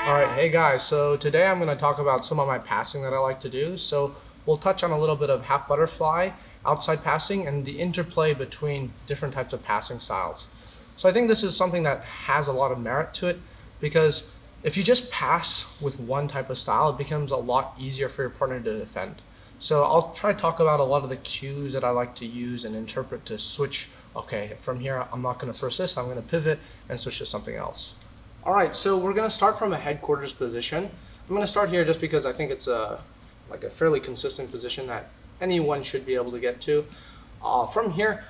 All right, hey guys, so today I'm going to talk about some of my passing that I like to do. So we'll touch on a little bit of half butterfly, outside passing, and the interplay between different types of passing styles. So I think this is something that has a lot of merit to it, because if you just pass with one type of style, it becomes a lot easier for your partner to defend. So I'll try to talk about a lot of the cues that I like to use and interpret to switch. Okay, from here I'm not going to persist, I'm going to pivot and switch to something else. All right, so we're going to start from a headquarters position. I'm going to start here just because I think it's like a fairly consistent position that anyone should be able to get to. From here,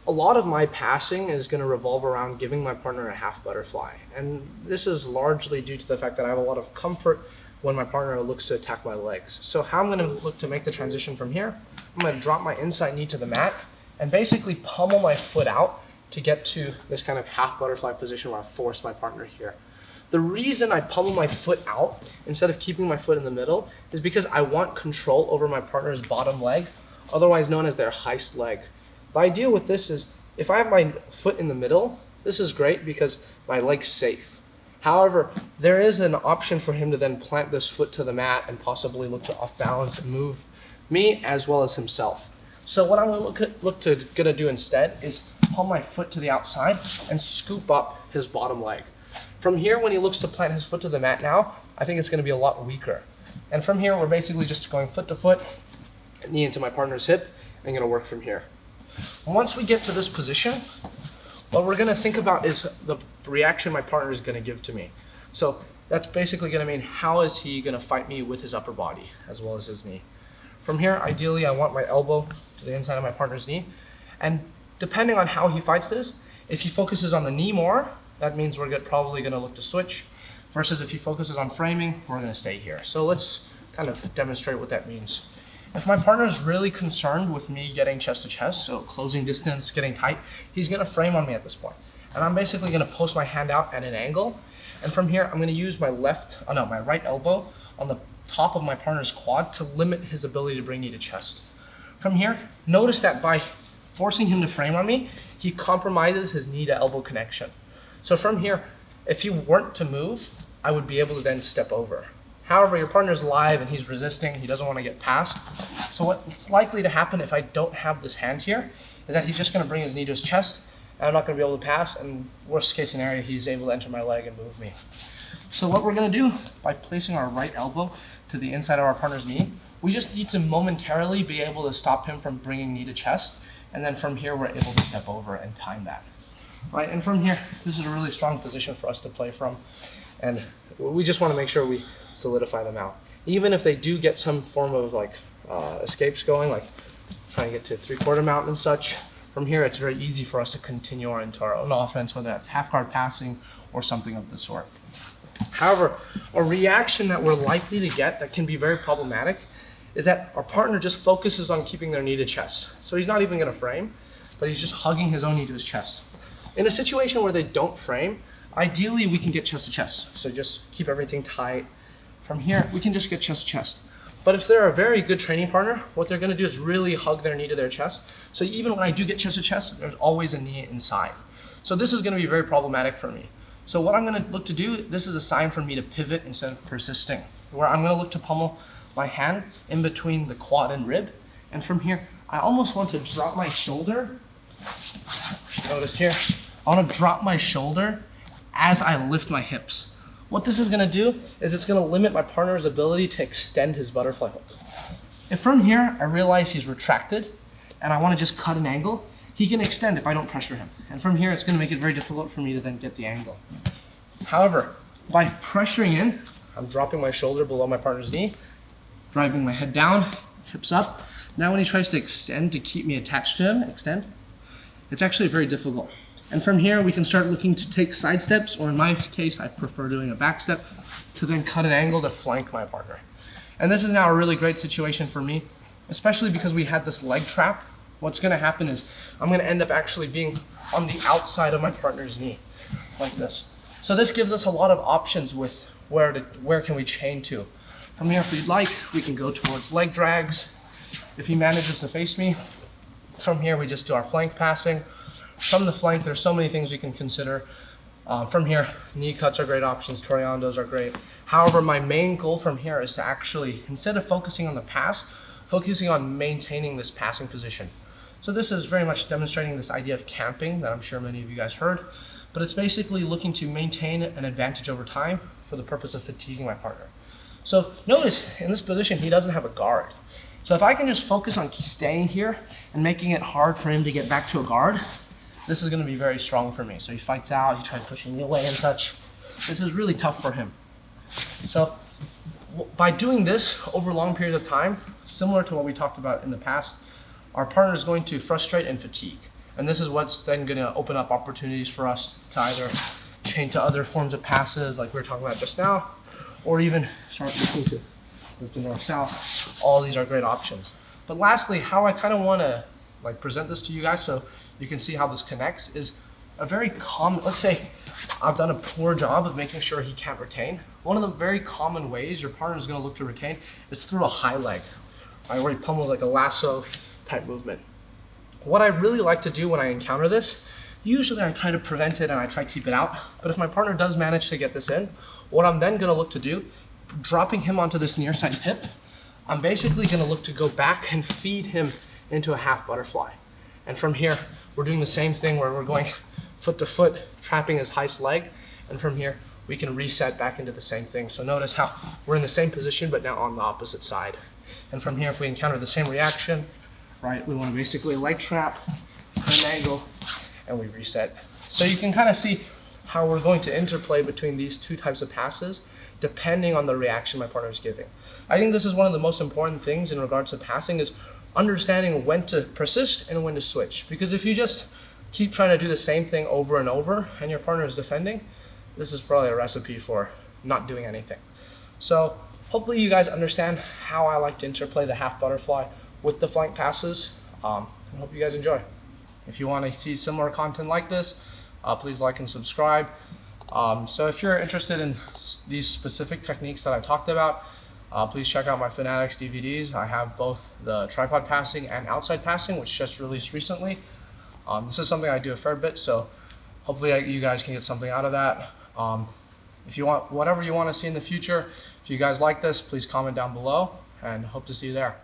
a lot of my passing is going to revolve around giving my partner a half butterfly. And this is largely due to the fact that I have a lot of comfort when my partner looks to attack my legs. So how I'm going to look to make the transition from here, I'm going to drop my inside knee to the mat and basically pummel my foot out to get to this kind of half butterfly position where I force my partner here. The reason I pummel my foot out instead of keeping my foot in the middle is because I want control over my partner's bottom leg, otherwise known as their heist leg. The idea with this is if I have my foot in the middle, this is great because my leg's safe. However, there is an option for him to then plant this foot to the mat and possibly look to off balance and move me as well as himself. So what I'm gonna do instead is pull my foot to the outside and scoop up his bottom leg. From here, when he looks to plant his foot to the mat now, I think it's gonna be a lot weaker. And from here, we're basically just going foot to foot, knee into my partner's hip, and gonna work from here. Once we get to this position, what we're gonna think about is the reaction my partner is gonna give to me. So that's basically gonna mean how is he gonna fight me with his upper body as well as his knee. From here, ideally, I want my elbow to the inside of my partner's knee. And depending on how he fights this, if he focuses on the knee more, that means we're probably gonna look to switch, versus if he focuses on framing, we're gonna stay here. So let's kind of demonstrate what that means. If my partner is really concerned with me getting chest to chest, so closing distance, getting tight, he's gonna frame on me at this point. And I'm basically gonna post my hand out at an angle. And from here, I'm gonna use my right elbow on the top of my partner's quad to limit his ability to bring knee to chest. From here, notice that by forcing him to frame on me, he compromises his knee to elbow connection. So from here, if he weren't to move, I would be able to then step over. However, your partner's live and he's resisting, he doesn't want to get past. So what's likely to happen if I don't have this hand here is that he's just gonna bring his knee to his chest and I'm not gonna be able to pass, and worst case scenario, he's able to enter my leg and move me. So what we're gonna do, by placing our right elbow to the inside of our partner's knee, we just need to momentarily be able to stop him from bringing knee to chest, and then from here we're able to step over and time that. Right, and from here, this is a really strong position for us to play from, and we just wanna make sure we solidify them out. Even if they do get some form of escapes going, like trying to get to 3/4 mount and such, from here it's very easy for us to continue into our own offense, whether that's half guard passing or something of the sort. However, a reaction that we're likely to get that can be very problematic is that our partner just focuses on keeping their knee to chest. So he's not even gonna frame, but he's just hugging his own knee to his chest. In a situation where they don't frame, ideally we can get chest to chest. So just keep everything tight. From here, we can just get chest to chest. But if they're a very good training partner, what they're gonna do is really hug their knee to their chest. So even when I do get chest to chest, there's always a knee inside. So this is gonna be very problematic for me. So what I'm gonna look to do, this is a sign for me to pivot instead of persisting, where I'm gonna look to pummel my hand in between the quad and rib. And from here, I almost want to drop my shoulder. Notice here, I wanna drop my shoulder as I lift my hips. What this is gonna do is it's gonna limit my partner's ability to extend his butterfly hook. If from here, I realize he's retracted and I wanna just cut an angle, he can extend if I don't pressure him. And from here, it's gonna make it very difficult for me to then get the angle. However, by pressuring in, I'm dropping my shoulder below my partner's knee, driving my head down, hips up. Now when he tries to extend to keep me attached to him, it's actually very difficult. And from here, we can start looking to take side steps, or in my case, I prefer doing a back step to then cut an angle to flank my partner. And this is now a really great situation for me, especially because we had this leg trap. What's gonna happen is I'm gonna end up actually being on the outside of my partner's knee, like this. So this gives us a lot of options with where can we chain to. From here, if we'd like, we can go towards leg drags. If he manages to face me, from here we just do our flank passing. From the flank, there's so many things we can consider. From here, knee cuts are great options, Toriandos are great. However, my main goal from here is to actually, instead of focusing on the pass, focusing on maintaining this passing position. So this is very much demonstrating this idea of camping that I'm sure many of you guys heard, but it's basically looking to maintain an advantage over time for the purpose of fatiguing my partner. So notice in this position, he doesn't have a guard. So if I can just focus on staying here and making it hard for him to get back to a guard, this is gonna be very strong for me. So he fights out, he tries pushing me away and such. This is really tough for him. So by doing this over a long period of time, similar to what we talked about in the past, our partner is going to frustrate and fatigue. And this is what's then gonna open up opportunities for us to either change to other forms of passes like we were talking about just now, or even start looking to move to north-south. All these are great options. But lastly, how I kind of want to present this to you guys so you can see how this connects is a very common, let's say I've done a poor job of making sure he can't retain. One of the very common ways your partner is going to look to retain is through a high leg, right, where he pummels like a lasso type movement. What I really like to do when I encounter this, usually I try to prevent it and I try to keep it out. But if my partner does manage to get this in, what I'm then going to look to do, dropping him onto this near side hip, I'm basically going to look to go back and feed him into a half butterfly. And from here, we're doing the same thing where we're going foot to foot, trapping his highest leg. And from here, we can reset back into the same thing. So notice how we're in the same position, but now on the opposite side. And from here, if we encounter the same reaction, right, we want to basically leg trap, turn an angle, and we reset. So you can kind of see how we're going to interplay between these two types of passes depending on the reaction my partner is giving. I think this is one of the most important things in regards to passing is understanding when to persist and when to switch. Because if you just keep trying to do the same thing over and over and your partner is defending, this is probably a recipe for not doing anything. So hopefully you guys understand how I like to interplay the half butterfly with the flank passes. I hope you guys enjoy. If you want to see similar content like this, please like and subscribe. So if you're interested in these specific techniques that I talked about, please check out my Fanatics DVDs. I have both the tripod passing and outside passing, which just released recently. This is something I do a fair bit, so hopefully you guys can get something out of that. If you want whatever you want to see in the future, if you guys like this, please comment down below and hope to see you there.